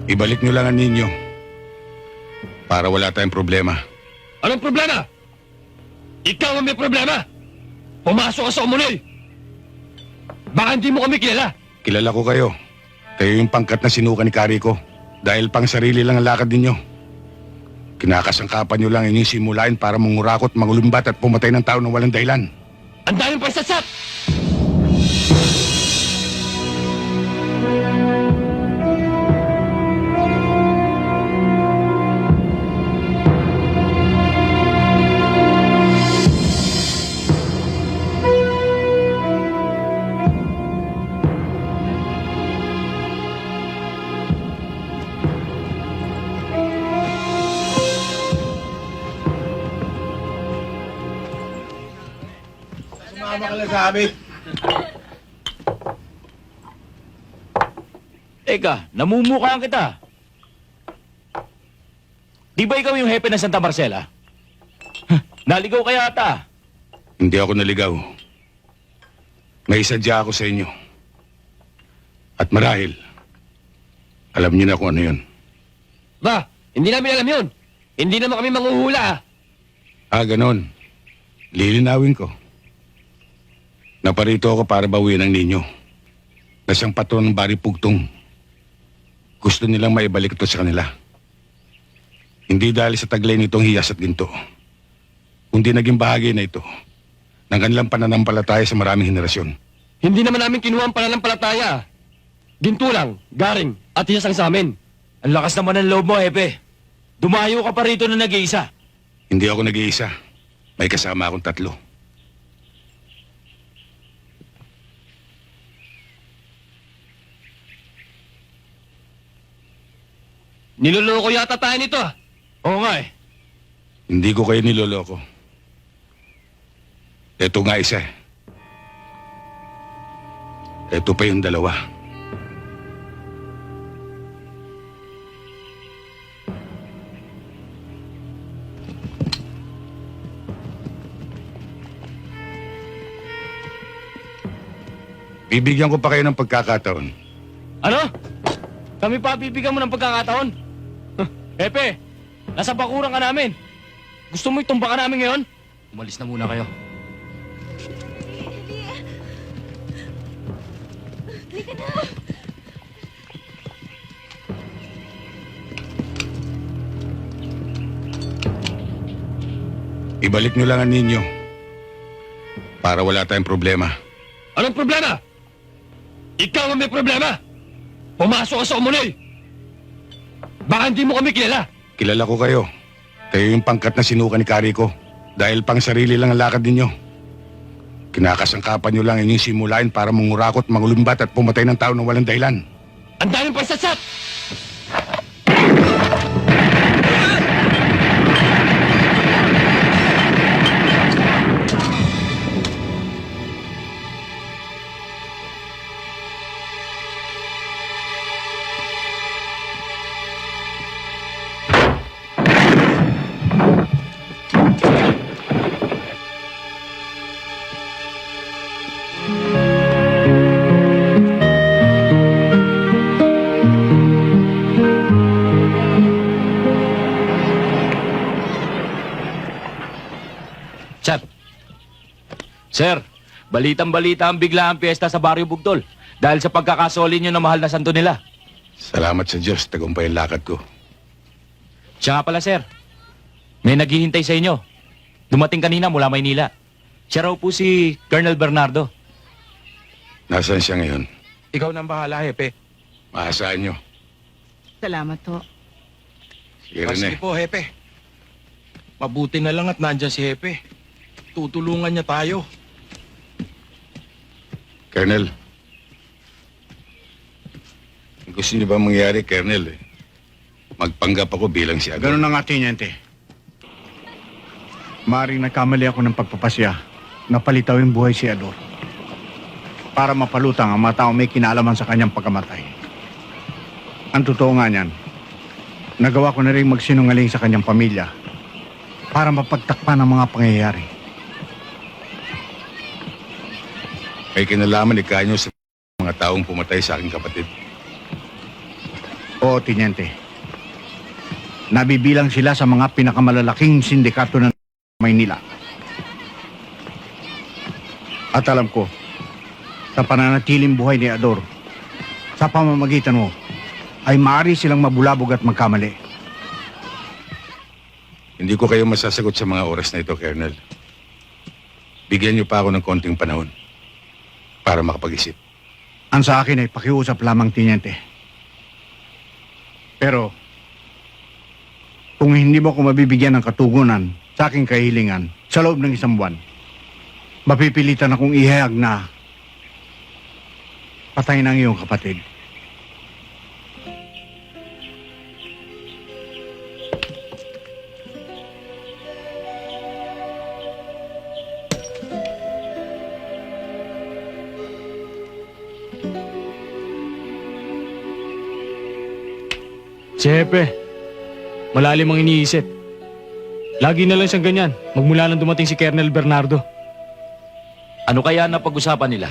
Ibalik nyo lang ang ninyo para wala tayong problema. Anong problema? Ikaw ang may problema! Pumasok ka sa umunoy! Baka hindi mo kami kilala! Kilala ko kayo. Kayo yung pangkat na sinuka ni Kariko. Dahil pang sarili lang ang lakad ninyo. Kinakasangkapan nyo lang inyong simulain para mangurakot, mangulumbat at pumatay ng tao ng walang dahilan. Ang daming pagsasat! Sumama ka lang sa amin. Teka, namumukhaan kita. Di ba ikaw yung hepe ng Santa Marcela? Naligaw ka yata. Hindi ako naligaw. May sadya ako sa inyo. At marahil, alam niyo na kung ano yun. Ba, hindi namin alam yun. Hindi naman kami manghuhula. Ganon. Lilinawin ko. Naparito ako para bawiin ang ninyo. Na siyang patron ng Bari Pugtong. Gusto nilang maibalik ito sa kanila. Hindi dahil sa taglay nitong hiyas at ginto. Kundi naging bahagi na ito ng kanilang pananampalataya sa maraming henerasyon. Hindi naman namin kinuha ang pananampalataya. Ginto lang, garing, at hiyas ang sa amin. Ang lakas naman ng loob mo, hepe. Dumayo ka pa rito na nag-iisa. Hindi ako nag-iisa. May kasama akong 3. Niloloko yata tayo nito ah. Oo nga eh. Hindi ko kayo niloloko. Ito nga isa eh. Ito pa yung 2. Bibigyan ko pa kayo ng pagkakataon. Ano? Kami pa bibigyan mo ng pagkakataon? Hepe, nasa bakuran ka namin. Gusto mo itumba ka namin ngayon? Umalis na muna kayo. Ibalik nyo lang ang ninyo para wala tayong problema. Anong problema? Ikaw ang may problema! Pumasok ka sa umunoy! Baka hindi mo kami kilala! Kilala ko kayo. Kayo yung pangkat na sinuka ni Kariko. Dahil pang sarili lang ang lakad ninyo. Kinakasangkapan nyo lang inyong simulain para mangurakot, mangulumbat at pumatay ng tao ng walang dahilan. Ang daming pagsasat! Sir, balitang-balita ang biglaang piyesta sa Baryo Bugtol dahil sa pagkakasoli nyo na mahal na santo nila. Salamat sa Diyos, tagumpay ang lakad ko. Siya nga pala, sir. May naghihintay sa inyo. Dumating kanina mula Maynila. Siya raw po si Colonel Bernardo. Nasaan siya ngayon? Ikaw nang bahala, Hepe. Maasahan nyo. Salamat ho. Sige Sige Rene. po, Hepe. Mabuti na lang at nandyan si Hepe. Tutulungan niya tayo. Colonel. Gusto niyo ba mangyari, Colonel? Magpanggap ako bilang si Ador. Ganun na nga, Teniente. Maring nagkamali ako ng pagpapasya na palitaw yung buhay si Ador para mapalutang ang mga tao may kinalaman sa kanyang pagkamatay. Ang totoo nga niyan, nagawa ko na rin magsinungaling sa kanyang pamilya para mapagtakpan ang mga pangyayari. May kinalaman ni Kanyo sa mga taong pumatay sa aking kapatid. Oo, Tiniente. Nabibilang sila sa mga pinakamalalaking sindikato ng Maynila. At alam ko, sa pananatiling buhay ni Ador, sa pamamagitan mo, ay maaari silang mabulabog at magkamali. Hindi ko kayo masasagot sa mga oras na ito, Colonel. Bigyan niyo pa ako ng konting panahon para makapag-isip. Ang sa akin ay pakiusap lamang, Tiniente. Pero, kung hindi mo ako mabibigyan ng katugunan sa aking kahilingan sa loob ng 1 buwan, mapipilitan akong ihayag na patay ng iyong kapatid. Si Hepe, malalim ang iniisip. Lagi na lang siyang ganyan, magmula nang dumating si Colonel Bernardo. Ano kaya na pag-usapan nila?